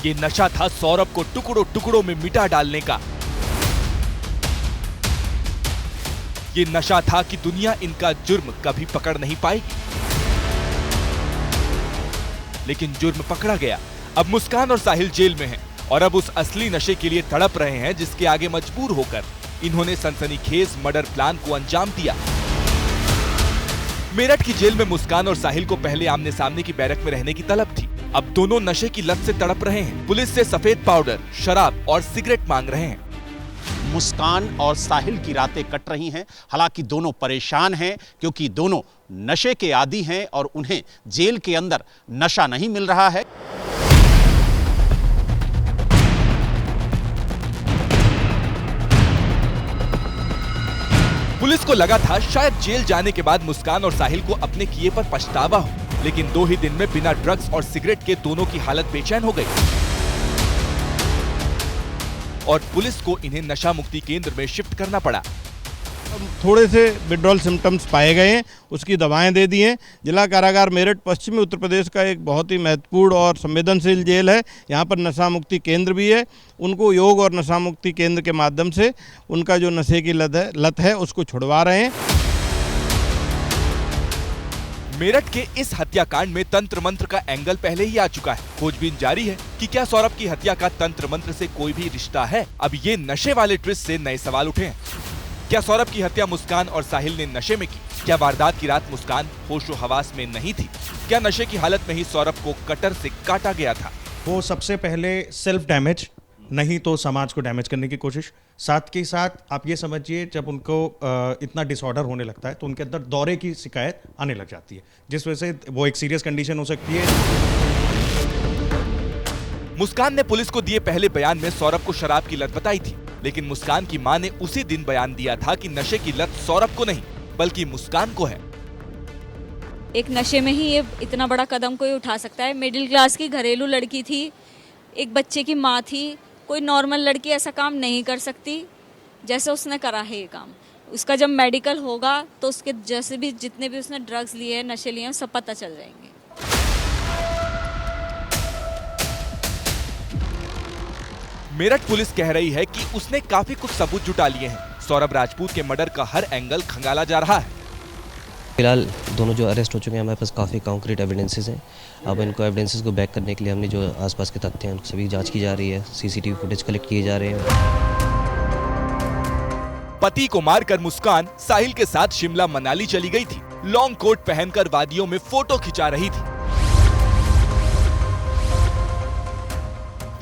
ये नशा था सौरभ को टुकड़ों टुकड़ों में मिटा डालने का। ये नशा था कि दुनिया इनका जुर्म कभी पकड़ नहीं पाएगी। लेकिन जुर्म पकड़ा गया। अब मुस्कान और साहिल जेल में हैं और अब उस असली नशे के लिए तड़प रहे हैं जिसके आगे मजबूर होकर इन्होंने सनसनीखेज मर्डर प्लान को अंजाम दिया। मेरठ की जेल में मुस्कान और साहिल को पहले आमने सामने की बैरक में रहने की तलब थी। अब दोनों नशे की लत से तड़प रहे हैं। पुलिस से सफेद पाउडर, शराब और सिगरेट मांग रहे हैं। मुस्कान और साहिल की रातें कट रही हैं। हालांकि दोनों परेशान हैं क्योंकि दोनों नशे के आदी हैं और उन्हें जेल के अंदर नशा नहीं मिल रहा है। पुलिस को लगा था शायद जेल जाने के बाद मुस्कान और साहिल को अपने किए पर पछतावा हो, लेकिन 2 ही दिन में बिना ड्रग्स और सिगरेट के दोनों की हालत बेचैन हो गई और पुलिस को इन्हें नशा मुक्ति केंद्र में शिफ्ट करना पड़ा। थोड़े से विड्रॉल सिम्टम्स पाए गए हैं, उसकी दवाएं दे दी हैं। जिला कारागार मेरठ पश्चिमी उत्तर प्रदेश का एक बहुत ही महत्वपूर्ण और संवेदनशील जेल है। यहाँ पर नशा मुक्ति केंद्र भी है। उनको योग और नशा मुक्ति केंद्र के माध्यम से उनका जो नशे की लत है उसको छुड़वा रहे हैं। मेरठ के इस हत्याकांड में तंत्र मंत्र का एंगल पहले ही आ चुका है। खोजबीन जारी है कि क्या सौरभ की हत्या का तंत्र मंत्र से कोई भी रिश्ता है। अब ये नशे वाले ट्विस्ट से नए सवाल उठे हैं। क्या सौरभ की हत्या मुस्कान और साहिल ने नशे में की? क्या वारदात की रात मुस्कान होशो हवास में नहीं थी? क्या नशे की हालत में ही सौरभ को कटर से काटा गया था? वो सबसे पहले सेल्फ डैमेज, नहीं तो समाज को डैमेज करने की कोशिश। साथ के साथ आप ये समझिए, जब उनको इतना डिसऑर्डर होने लगता है तो उनके अंदर दौरे की शिकायत आने लग जाती है, जिस वजह से वो एक सीरियस कंडीशन हो सकती है। मुस्कान ने पुलिस को दिए पहले बयान में सौरभ को शराब की लत बताई थी, लेकिन मुस्कान की मां ने उसी दिन बयान दिया था कि नशे की लत सौरभ को नहीं बल्कि मुस्कान को है। एक नशे में ही ये इतना बड़ा कदम कोई उठा सकता है? मिडिल क्लास की घरेलू लड़की थी, एक बच्चे की माँ थी। कोई नॉर्मल लड़की ऐसा काम नहीं कर सकती जैसे उसने करा है ये काम। उसका जब मेडिकल होगा तो उसके जैसे भी जितने भी उसने ड्रग्स लिए हैं, नशे लिए हैं, सब पता चल जाएंगे। मेरठ पुलिस कह रही है कि उसने काफी कुछ सबूत जुटा लिए हैं। सौरभ राजपूत के मर्डर का हर एंगल खंगाला जा रहा है। फिलहाल दोनों जो अरेस्ट हो चुके हैं, हमारे पास काफ़ी कॉन्क्रीट एविडेंसेस हैं। अब इनको एविडेंसेस को बैक करने के लिए हमने जो आसपास के तथ्य हैं उनकी सभी जांच की जा रही है। सीसीटीवी फुटेज कलेक्ट किए जा रहे हैं। पति को मारकर मुस्कान साहिल के साथ शिमला मनाली चली गई थी। लॉन्ग कोट पहनकर वादियों में फोटो खिंचा रही थी।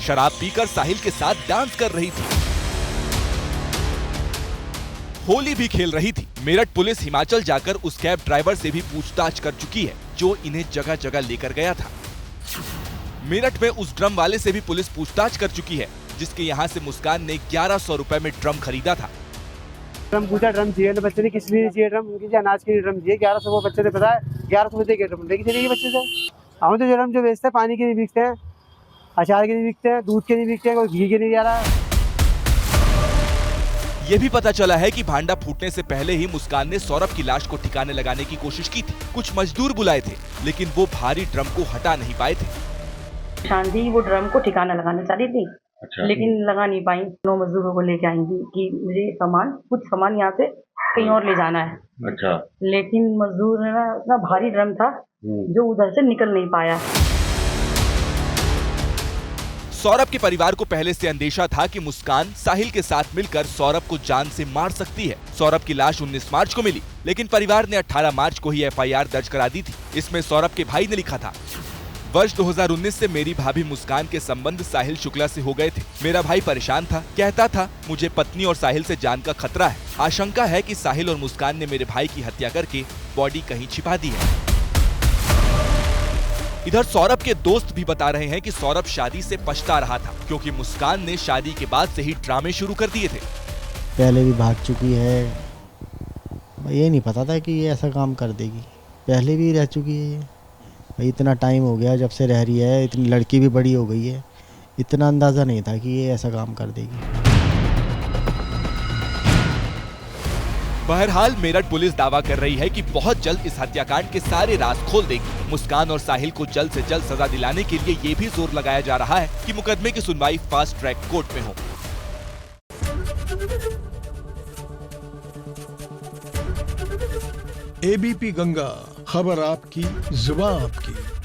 शराब पीकर साहिल के साथ डांस कर रही थी। होली भी खेल रही थी। मेरठ पुलिस हिमाचल जाकर उस कैब ड्राइवर से भी पूछताछ कर चुकी है जो इन्हें जगह जगह लेकर गया था। मेरठ में उस ड्रम वाले से भी पुलिस पूछताछ कर चुकी है जिसके यहाँ से मुस्कान ने 1100 रुपए में ड्रम खरीदा था। ड्रम पूछा, ड्रम चाहिए तो बच्चे ने किस लिए चाहिए ड्रम? उनकी अनाज के लिए ड्रम चाहिए। 1100 वो बच्चे ने पता है 1100 दे के ड्रम लेके चलेगी बच्चे से। हम तो ड्रम जो बेचते हैं पानी के नहीं बिकते हैं, अचार के नहीं बिकते हैं, दूध के नहीं बिकते हैं, कोई घी के नहीं जा रहा है। ये भी पता चला है कि भांडा फूटने से पहले ही मुस्कान ने सौरभ की लाश को ठिकाने लगाने की कोशिश की थी। कुछ मजदूर बुलाए थे लेकिन वो भारी ड्रम को हटा नहीं पाए थे। शांति वो ड्रम को ठिकाना लगाना चाह रही थी। अच्छा। लेकिन लगा नहीं पाई। 9 मजदूरों को लेके आएंगी कि मुझे कुछ सामान यहाँ से कहीं और ले जाना है। अच्छा। लेकिन मजदूर ने ना इतना भारी ड्रम था जो उधर से निकल नहीं पाया। सौरभ के परिवार को पहले से अंदेशा था कि मुस्कान साहिल के साथ मिलकर सौरभ को जान से मार सकती है। सौरभ की लाश 19 मार्च को मिली, लेकिन परिवार ने 18 मार्च को ही एफआईआर दर्ज करा दी थी। इसमें सौरभ के भाई ने लिखा था, वर्ष 2019 से मेरी भाभी मुस्कान के संबंध साहिल शुक्ला से हो गए थे। मेरा भाई परेशान था, कहता था मुझे पत्नी और साहिल से जान का खतरा है। आशंका है कि साहिल और मुस्कान ने मेरे भाई की हत्या करके बॉडी कहीं छिपा दी है। इधर सौरभ के दोस्त भी बता रहे हैं कि सौरभ शादी से पछता रहा था क्योंकि मुस्कान ने शादी के बाद से ही ड्रामे शुरू कर दिए थे। पहले भी भाग चुकी है, ये नहीं पता था कि ये ऐसा काम कर देगी। पहले भी रह चुकी है ये, भाई इतना टाइम हो गया जब से रह रही है, इतनी लड़की भी बड़ी हो गई है, इतना अंदाज़ा नहीं था कि ये ऐसा काम कर देगी। बहरहाल मेरठ पुलिस दावा कर रही है कि बहुत जल्द इस हत्याकांड के सारे राज खोल देगी। मुस्कान और साहिल को जल्द से जल्द सजा दिलाने के लिए ये भी जोर लगाया जा रहा है कि मुकदमे की सुनवाई फास्ट ट्रैक कोर्ट में हो। एबीपी गंगा, खबर आपकी, जुबान आपकी।